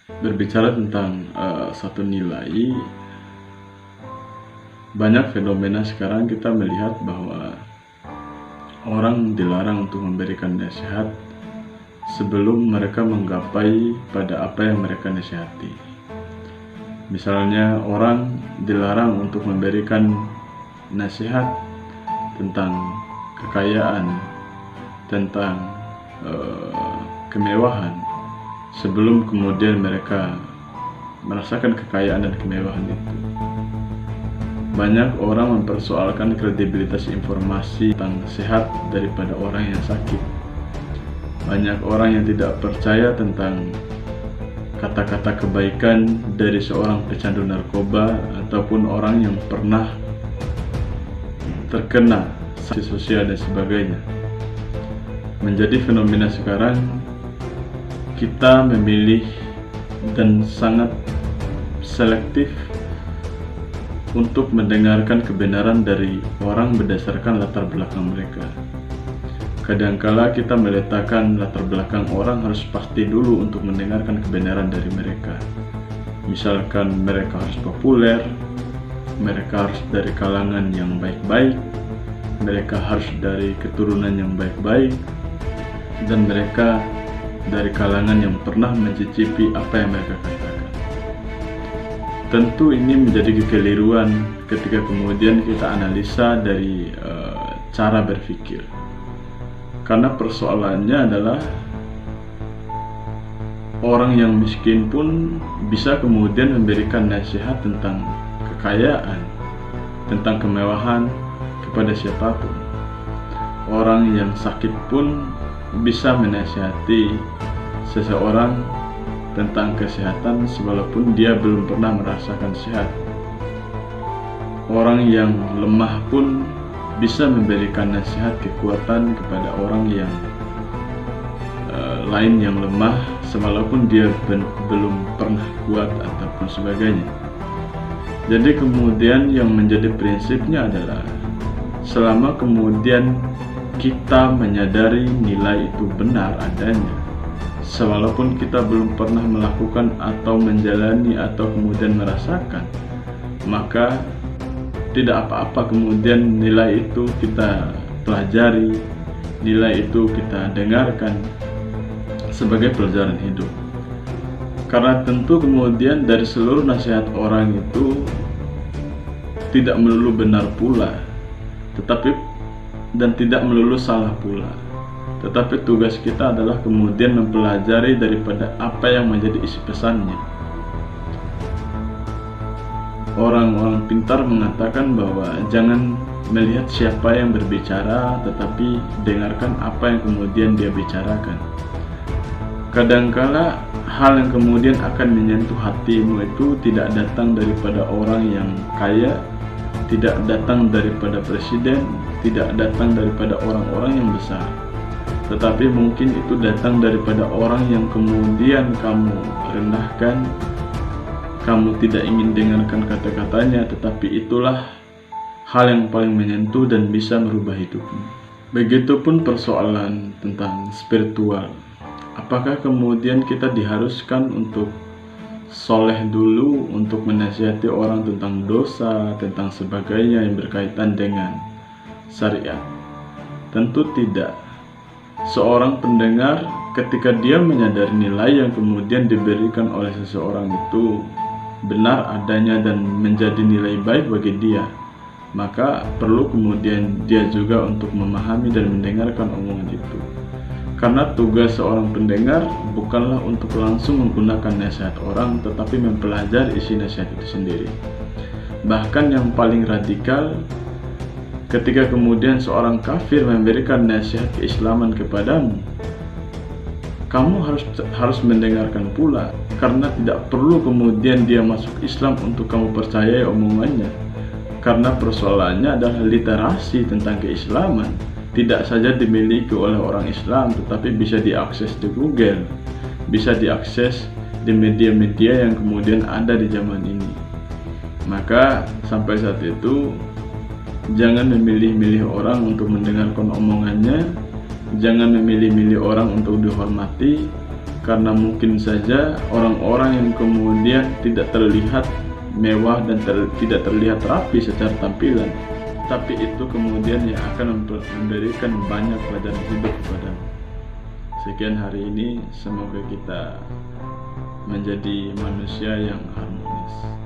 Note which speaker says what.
Speaker 1: Berbicara tentang satu nilai, banyak fenomena sekarang kita melihat bahwa orang dilarang untuk memberikan nasihat sebelum mereka menggapai pada apa yang mereka nasihati. Misalnya, orang dilarang untuk memberikan nasihat tentang kekayaan, tentang kemewahan sebelum kemudian mereka merasakan kekayaan dan kemewahan itu. Banyak orang mempersoalkan kredibilitas informasi tentang sehat daripada orang yang sakit. Banyak orang yang tidak percaya tentang kata-kata kebaikan dari seorang pecandu narkoba ataupun orang yang pernah terkena sanksi sosial dan sebagainya. Menjadi fenomena sekarang, kita memilih dan sangat selektif untuk mendengarkan kebenaran dari orang berdasarkan latar belakang mereka. Kadangkala kita meletakkan latar belakang orang harus pasti dulu untuk mendengarkan kebenaran dari mereka. Misalkan mereka harus populer, mereka harus dari kalangan yang baik-baik, mereka harus dari keturunan yang baik-baik, dan mereka dari kalangan yang pernah mencicipi apa yang mereka katakan. Tentu ini menjadi kekeliruan ketika kemudian kita analisa dari cara berpikir. Karena persoalannya adalah orang yang miskin pun bisa kemudian memberikan nasihat tentang kekayaan, tentang kemewahan kepada siapapun. Orang yang sakit pun bisa menasihati seseorang tentang kesehatan walaupun dia belum pernah merasakan sehat. Orang yang lemah pun bisa memberikan nasihat kekuatan kepada orang yang lain yang lemah walaupun dia belum pernah kuat ataupun sebagainya. Jadi kemudian yang menjadi prinsipnya adalah selama kemudian kita menyadari nilai itu benar adanya, walaupun kita belum pernah melakukan atau menjalani atau kemudian merasakan, maka tidak apa-apa kemudian nilai itu kita pelajari, nilai itu kita dengarkan sebagai pelajaran hidup. Karena tentu kemudian dari seluruh nasihat orang itu tidak melulu benar pula, dan tidak melulu salah pula. Tetapi tugas kita adalah kemudian mempelajari daripada apa yang menjadi isi pesannya. Orang-orang pintar mengatakan bahwa jangan melihat siapa yang berbicara, tetapi dengarkan apa yang kemudian dia bicarakan. Kadangkala hal yang kemudian akan menyentuh hatimu itu tidak datang daripada orang yang kaya, tidak datang daripada presiden, tidak datang daripada orang-orang yang besar, tetapi mungkin itu datang daripada orang yang kemudian kamu rendahkan, kamu tidak ingin dengarkan kata-katanya, tetapi itulah hal yang paling menyentuh dan bisa merubah hidupmu. Begitupun persoalan tentang spiritual. Apakah kemudian kita diharuskan untuk soleh dulu untuk menasihati orang tentang dosa, tentang sebagainya yang berkaitan dengan syariat? Tentu tidak. Seorang pendengar ketika dia menyadari nilai yang kemudian diberikan oleh seseorang itu benar adanya dan menjadi nilai baik bagi dia, maka perlu kemudian dia juga untuk memahami dan mendengarkan omongan itu. Karena tugas seorang pendengar bukanlah untuk langsung menggunakan nasihat orang, tetapi mempelajari isi nasihat itu sendiri. Bahkan yang paling radikal, ketika kemudian seorang kafir memberikan nasihat keislaman kepadamu, kamu harus mendengarkan pula, karena tidak perlu kemudian dia masuk Islam untuk kamu percayai omongannya. Karena persoalannya adalah literasi tentang keislaman tidak saja dimiliki oleh orang Islam, tetapi bisa diakses di Google, bisa diakses di media-media yang kemudian ada di zaman ini. Maka sampai saat itu jangan memilih-milih orang untuk mendengarkan omongannya, jangan memilih-milih orang untuk dihormati, karena mungkin saja orang-orang yang kemudian tidak terlihat mewah dan tidak terlihat rapi secara tampilan, tapi itu kemudian yang akan memberikan banyak pelajaran hidup kepadamu. Sekian hari ini, semoga kita menjadi manusia yang harmonis.